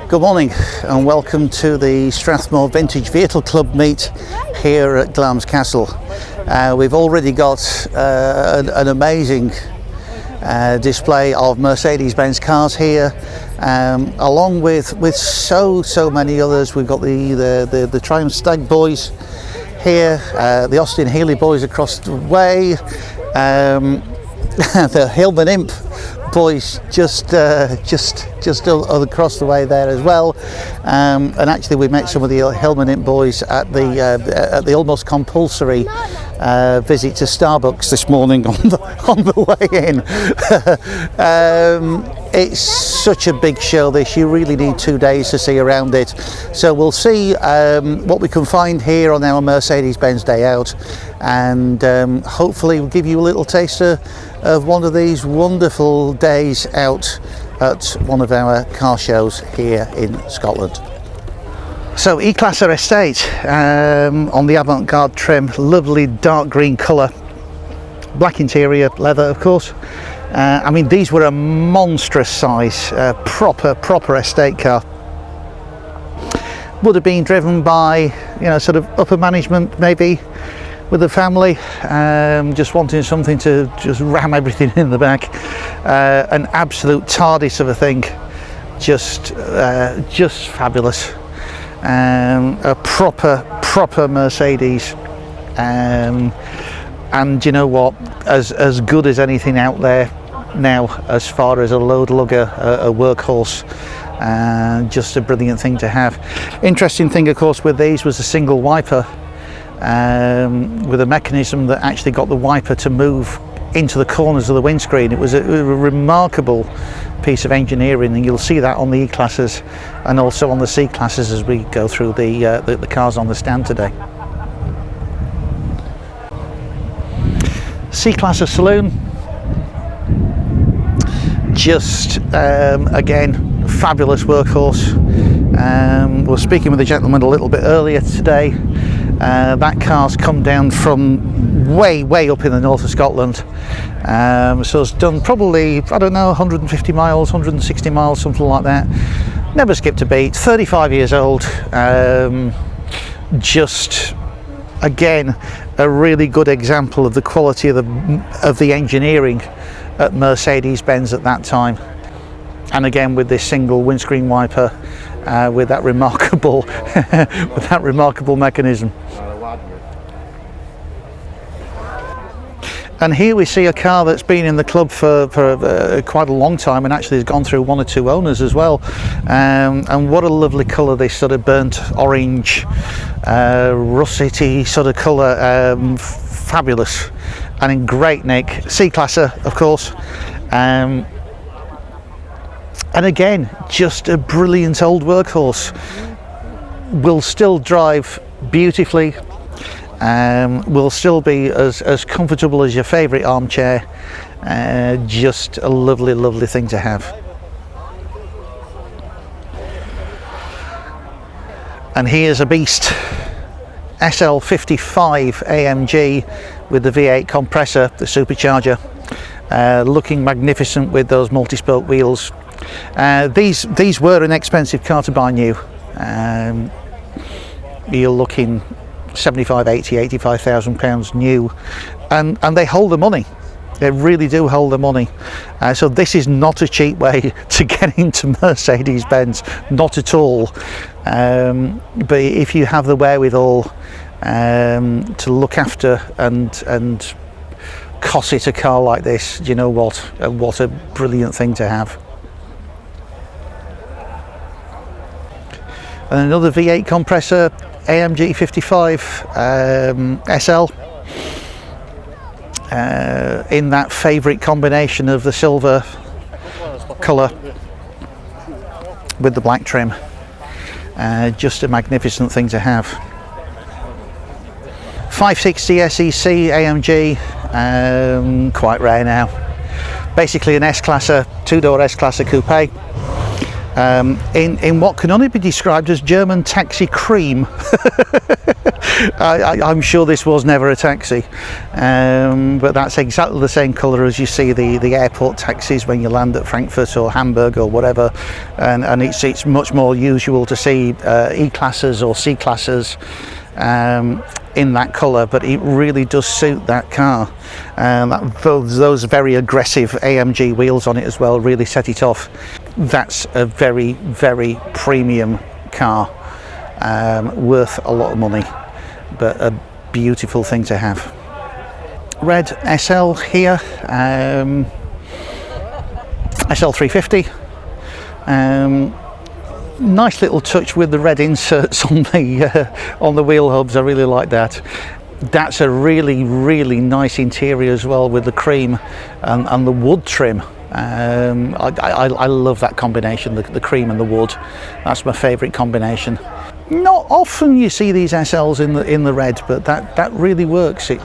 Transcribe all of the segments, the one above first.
Good morning and welcome to the Strathmore Vintage Vehicle Club meet here at Glamis Castle. We've already got an amazing display of Mercedes-Benz cars here, along with so many others. We've got the Triumph Stag boys here, the Austin Healey boys across the way, the Hillman Imp boys just across the way there as well, and actually we met some of the Hillman Imp boys at the almost compulsory visit to Starbucks this morning on the way in. It's such a big show this, you really need 2 days to see around it, so we'll see what we can find here on our Mercedes-Benz Day Out, and hopefully we'll give you a little taster of one of these wonderful days out at one of our car shows here in Scotland. So E-Classer Estate on the avant-garde trim, lovely dark green colour, black interior, leather of course. I mean, these were a monstrous size, proper estate car. Would have been driven by, you know, sort of upper management maybe, with the family, just wanting something to just ram everything in the back. An absolute TARDIS of a thing, just fabulous. A proper Mercedes, and you know what, as good as anything out there now as far as a load lugger, a workhorse, just a brilliant thing to have. Interesting thing of course with these was a single wiper, with a mechanism that actually got the wiper to move into the corners of the windscreen. It was a remarkable piece of engineering, and you'll see that on the E-Classes and also on the C-Classes as we go through the cars on the stand today. C-Classes saloon, just again fabulous workhorse. We were speaking with a gentleman a little bit earlier today. That car's come down from way up in the north of Scotland, so it's done probably, I don't know, 150 miles, 160 miles, something like that. Never skipped a beat. 35 years old. Just again a really good example of the quality of the engineering at Mercedes-Benz at that time, and again with this single windscreen wiper, with that remarkable mechanism. And here we see a car that's been in the club for quite a long time, and actually has gone through 1 or 2 owners as well. And what a lovely colour, this sort of burnt orange, russety sort of colour, fabulous, and in great nick. C-Classer of course, and again just a brilliant old workhorse. Will still drive beautifully, will still be as comfortable as your favourite armchair. Just a lovely thing to have. And here's a beast, SL55 AMG with the V8 compressor, the supercharger, looking magnificent with those multi-spoke wheels. These were an expensive car to buy new. You're looking 75, 80, 85,000 pounds new, and they hold the money. They really do hold the money. So this is not a cheap way to get into Mercedes-Benz, not at all. But if you have the wherewithal to look after and cosset a car like this, you know what a brilliant thing to have. And another V8 compressor, AMG 55 SL, in that favourite combination of the silver colour with the black trim. Just a magnificent thing to have. 560 SEC AMG, quite rare now. Basically an S-Classer, 2-door S-Classer coupe. in what can only be described as German taxi cream. I'm sure this was never a taxi, but that's exactly the same colour as you see the airport taxis when you land at Frankfurt or Hamburg or whatever, and it's much more usual to see E-classes or C-classes in that colour, but it really does suit that car. Those very aggressive AMG wheels on it as well really set it off. That's a very, very premium car, worth a lot of money, but a beautiful thing to have. Red SL here, SL350. Nice little touch with the red inserts on the wheel hubs. I really like that. That's a really, really nice interior as well, with the cream and the wood trim. I love that combination, the cream and the wood. That's my favourite combination. Not often you see these SLs in the red, but that really works. It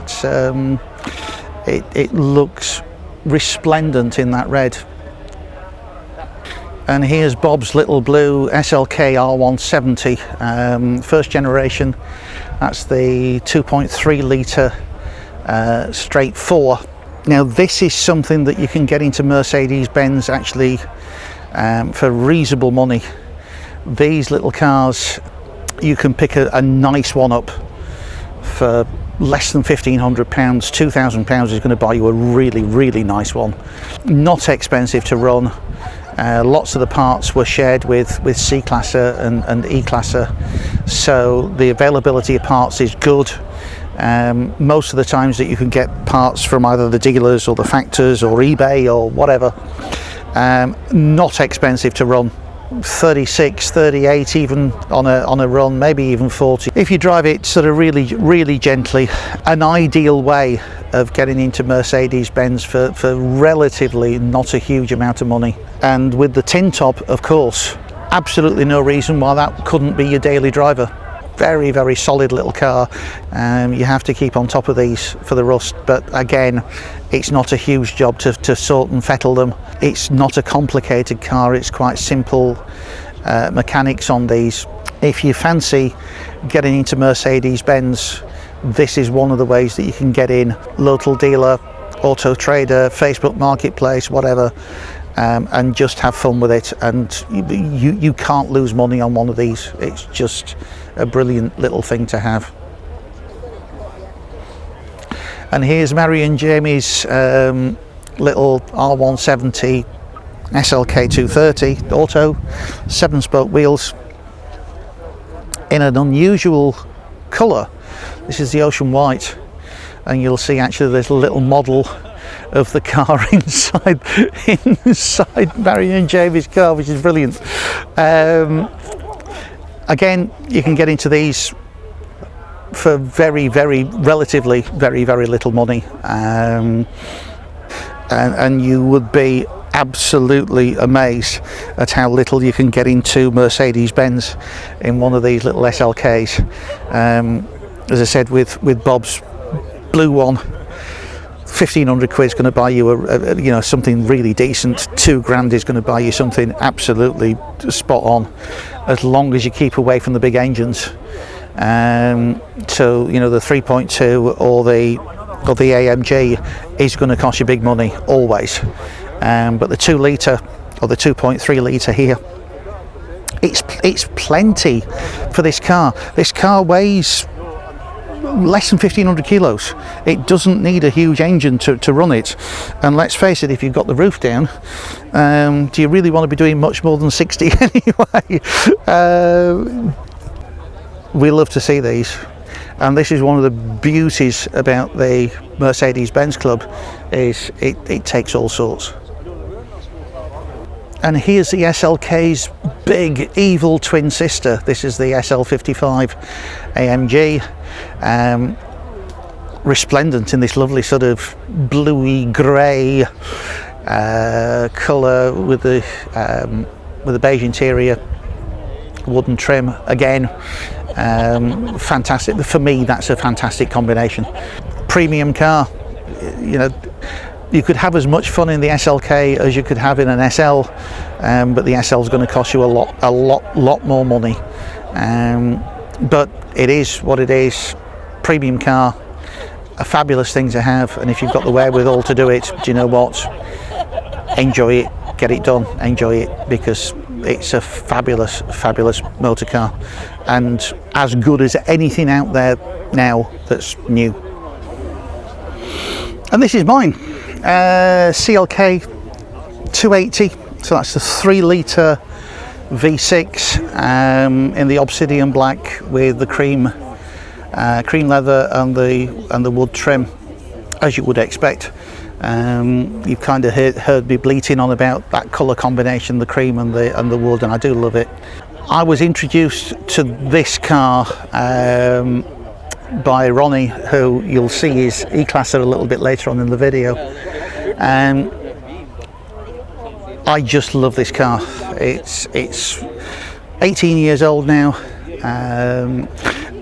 looks resplendent in that red. And here's Bob's little blue SLK R170, first generation. That's the 2.3 litre straight 4. Now this is something that you can get into Mercedes-Benz actually for reasonable money. These little cars, you can pick a nice one up for less than £1,500. £2,000 is going to buy you a really, really nice one. Not expensive to run. Lots of the parts were shared with C-classer and E-classer, so the availability of parts is good. Most of the times that you can get parts from either the dealers or the factors or eBay or whatever, not expensive to run. 36, 38 even on a run, maybe even 40 if you drive it sort of really, really gently. An ideal way of getting into Mercedes-Benz for relatively not a huge amount of money. And with the tin top, of course, absolutely no reason why that couldn't be your daily driver. Very, very solid little car. You have to keep on top of these for the rust, but again, it's not a huge job to sort and fettle them. It's not a complicated car, it's quite simple mechanics on these. If you fancy getting into Mercedes-Benz, this is one of the ways that you can get in. Local dealer, auto trader, Facebook marketplace, whatever, and just have fun with it. And you can't lose money on one of these. It's just a brilliant little thing to have. And here's Mary and Jamie's little R170 SLK 230 auto, 7-spoke wheels in an unusual colour. This is the ocean white, and you'll see actually there's a little model of the car inside Mary and Jamie's car, which is brilliant. Again, you can get into these for very, very, relatively very, very little money, and you would be absolutely amazed at how little you can get into Mercedes-Benz in one of these little SLKs. As I said, with Bob's blue one, 1,500 quid is going to buy you something really decent. £2,000 is going to buy you something absolutely spot on, as long as you keep away from the big engines. So the 3.2 or the AMG is going to cost you big money always, but the 2 litre or the 2.3 litre here, it's plenty for this car. This car weighs less than 1,500 kilos. It doesn't need a huge engine to run it, and let's face it, if you've got the roof down, do you really want to be doing much more than 60 anyway? We love to see these, and this is one of the beauties about the Mercedes-Benz Club, is it takes all sorts. And here's the SLK's big evil twin sister. This is the SL55 AMG, resplendent in this lovely sort of bluey grey colour with the beige interior, wooden trim again. Fantastic. For me, that's a fantastic combination. Premium car, you could have as much fun in the SLK as you could have in an SL, but the SL is going to cost you a lot more money. But it is what it is. Premium car, a fabulous thing to have, and if you've got the wherewithal to do it, do you know what? Enjoy it, get it done, enjoy it, because it's a fabulous motor car, and as good as anything out there now that's new. And this is mine, CLK 280, so that's the 3-litre V6 in the obsidian black with the cream leather and the wood trim, as you would expect. You've kind of heard me bleating on about that colour combination, the cream and the wood, and I do love it. I was introduced to this car by Ronnie, who you'll see his E-Classer a little bit later on in the video. I just love this car. It's 18 years old now,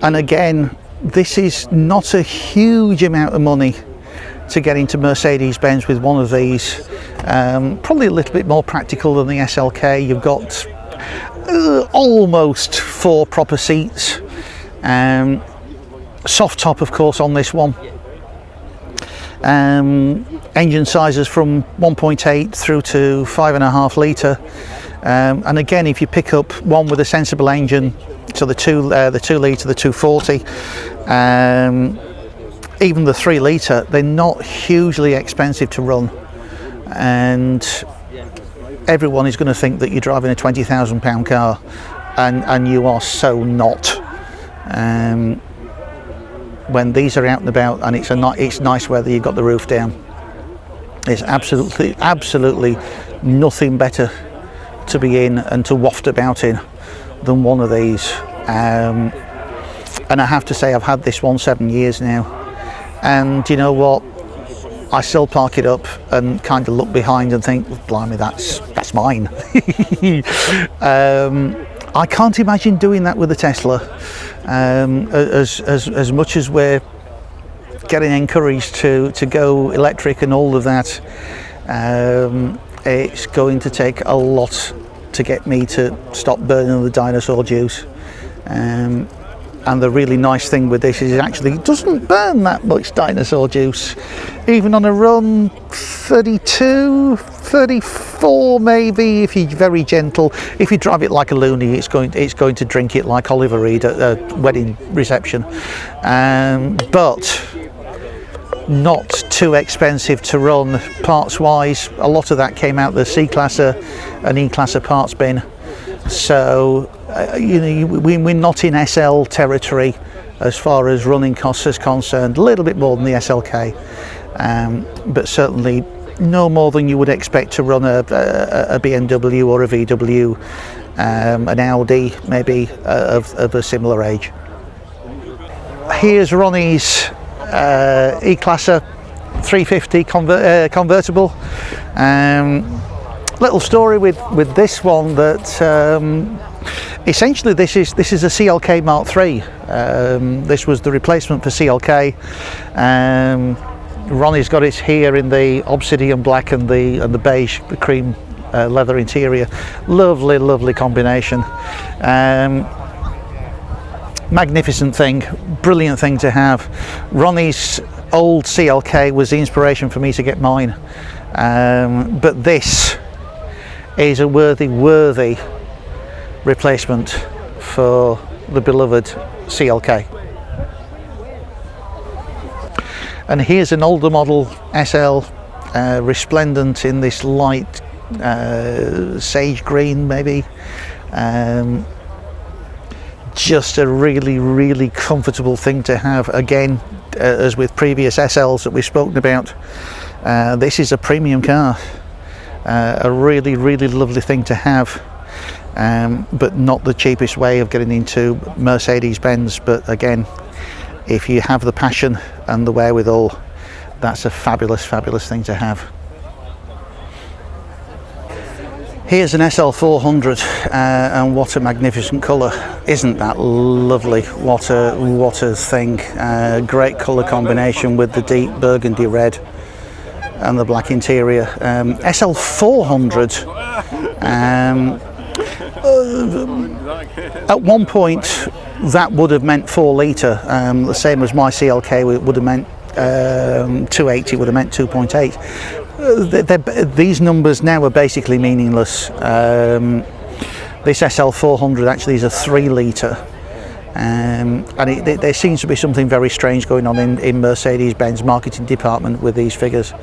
and again, this is not a huge amount of money to get into Mercedes-Benz with one of these. Probably a little bit more practical than the SLK. You've got almost 4 proper seats. Soft top, of course, on this one. Engine sizes from 1.8 through to 5.5 litre. And again, if you pick up one with a sensible engine, so the 2 litre, the 240, even the 3 litre, they're not hugely expensive to run, and everyone is going to think that you're driving a £20,000 car, and you are so not. When these are out and about, and it's nice weather, you've got the roof down, it's absolutely nothing better to be in and to waft about in than one of these. And I have to say, I've had this one 7 years now. And you know what, I still park it up and kind of look behind and think, blimey, that's mine. I can't imagine doing that with a Tesla. As much as we're getting encouraged to go electric and all of that, it's going to take a lot to get me to stop burning the dinosaur juice. And the really nice thing with this is it actually doesn't burn that much dinosaur juice. Even on a run 32, 34 maybe, if you're very gentle. If you drive it like a loony, it's going to drink it like Oliver Reed at a wedding reception. But not too expensive to run parts wise. A lot of that came out the C-Classer and E-Classer parts bin. So we're not in SL territory as far as running costs is concerned. A little bit more than the SLK, but certainly no more than you would expect to run a BMW or a VW, an Audi maybe of a similar age. Here's Ronnie's E-Classer 350 convertible. Little story with this one, that essentially this is a CLK Mark III. This was the replacement for CLK. Ronnie's got it here in the obsidian black and the beige, the cream leather interior. Lovely combination. Magnificent thing, brilliant thing to have. Ronnie's old CLK was the inspiration for me to get mine, but this is a worthy replacement for the beloved CLK. And here's an older model SL, resplendent in this light sage green maybe. Just a really comfortable thing to have. Again, as with previous SLs that we've spoken about, this is a premium car. A really lovely thing to have, but not the cheapest way of getting into Mercedes-Benz. But again, if you have the passion and the wherewithal, that's a fabulous thing to have. Here's an SL400, and what a magnificent colour. Isn't that lovely? What a thing. Great colour combination with the deep burgundy red. and the black interior. SL400. At one point, that would have meant 4 litre, the same as my CLK would have meant 280, would have meant 2.8. These numbers now are basically meaningless. This SL400 actually is a 3 litre, and there seems to be something very strange going on in Mercedes-Benz marketing department with these figures.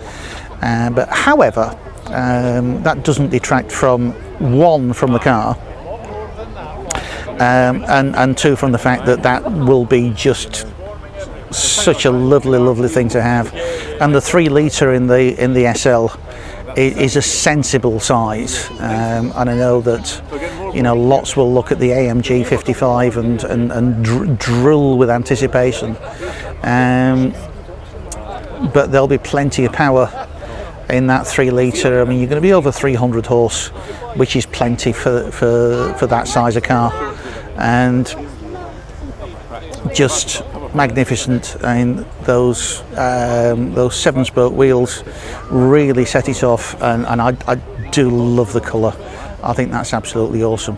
But however, that doesn't detract from, one, from the car, and two, from the fact that will be just such a lovely thing to have. And the 3 litre in the SL is a sensible size, and I know that, you know, lots will look at the AMG 55 and drool with anticipation, but there'll be plenty of power in that 3 litre. I mean, you're going to be over 300 horse, which is plenty for that size of car, and just magnificent. I mean, those 7-spoke wheels really set it off, and I do love the colour. I think that's absolutely awesome.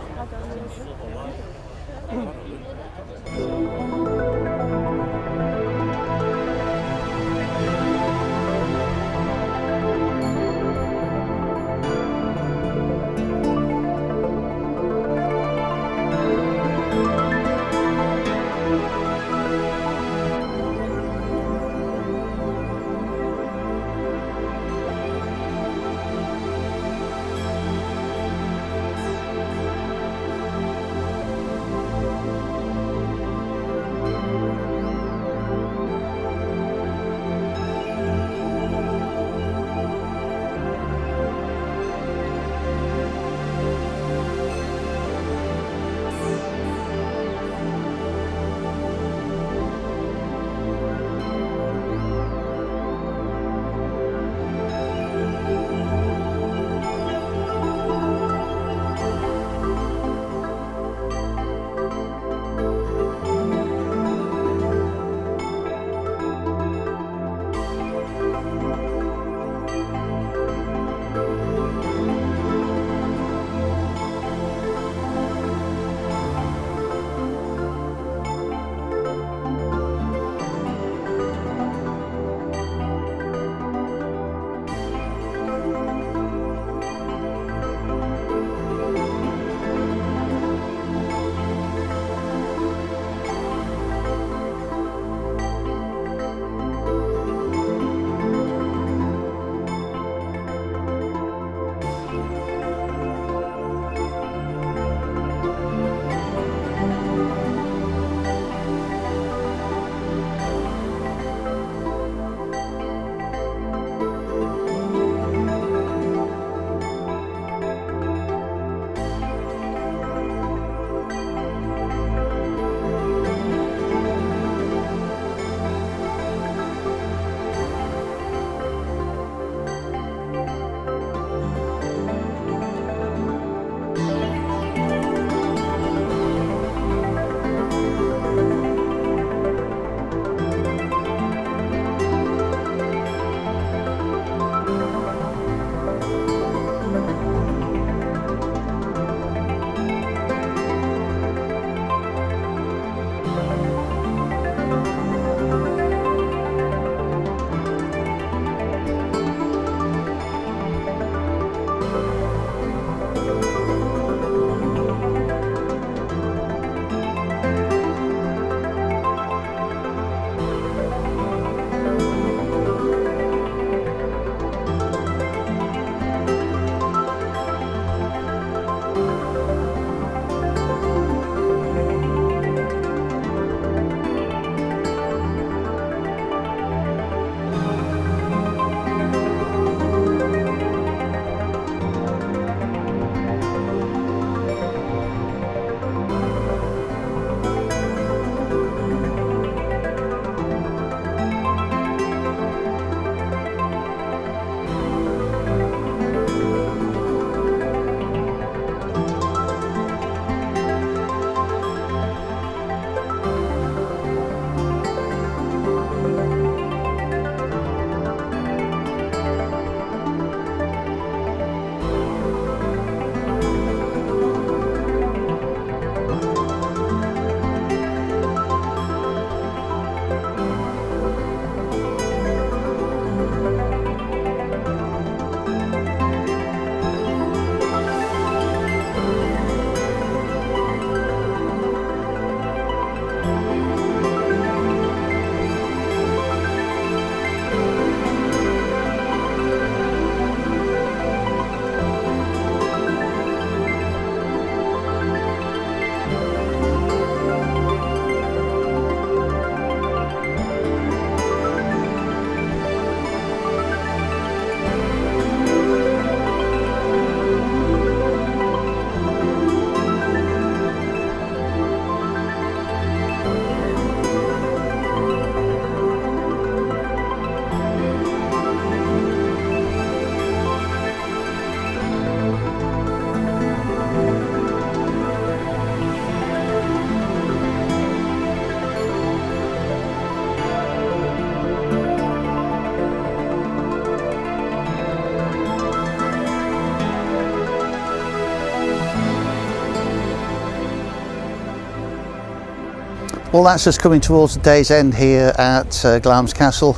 Well, that's us coming towards the day's end here at Glamis Castle.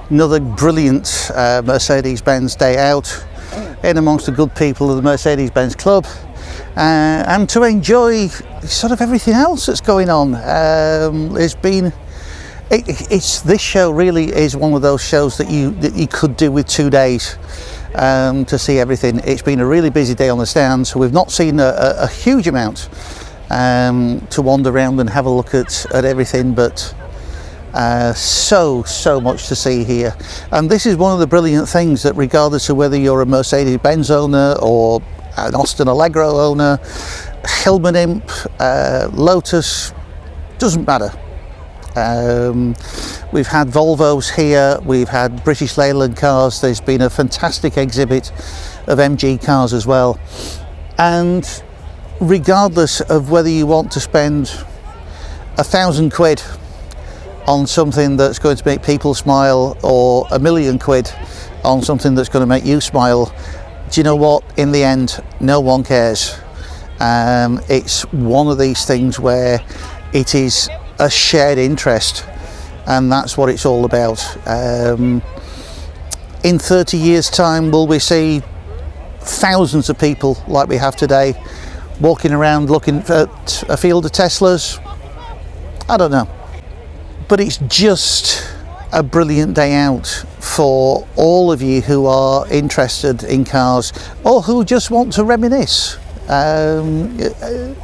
Another brilliant Mercedes-Benz day out in amongst the good people of the Mercedes-Benz Club, and to enjoy sort of everything else that's going on. This show really is one of those shows that you could do with 2 days to see everything. It's been a really busy day on the stand, so we've not seen a huge amount to wander around and have a look at everything, but so much to see here. And this is one of the brilliant things, that regardless of whether you're a Mercedes-Benz owner or an Austin Allegro owner, Hillman Imp, Lotus, doesn't matter. We've had Volvos here, we've had British Leyland cars, there's been a fantastic exhibit of MG cars as well. And regardless of whether you want to spend £1,000 on something that's going to make people smile, or £1,000,000 on something that's going to make you smile, do you know what? In the end, no one cares. It's one of these things where it is a shared interest, and that's what it's all about. In 30 years' time, will we see thousands of people like we have today walking around looking at a field of Teslas? I don't know. But it's just a brilliant day out for all of you who are interested in cars, or who just want to reminisce.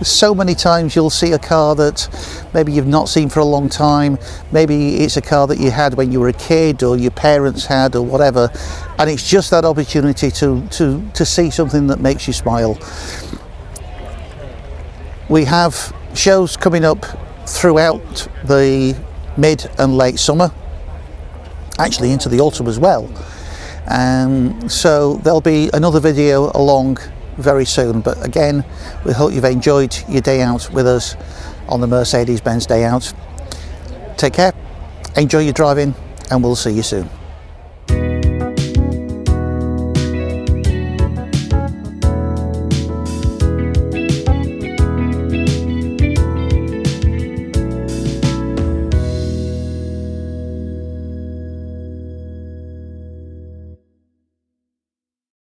So many times you'll see a car that maybe you've not seen for a long time. Maybe it's a car that you had when you were a kid, or your parents had, or whatever, and it's just that opportunity to see something that makes you smile. We have shows coming up throughout the mid and late summer, actually into the autumn as well, so there'll be another video along very soon. But again, we hope you've enjoyed your day out with us on the Mercedes-Benz Day Out. Take care, enjoy your driving, and we'll see you soon.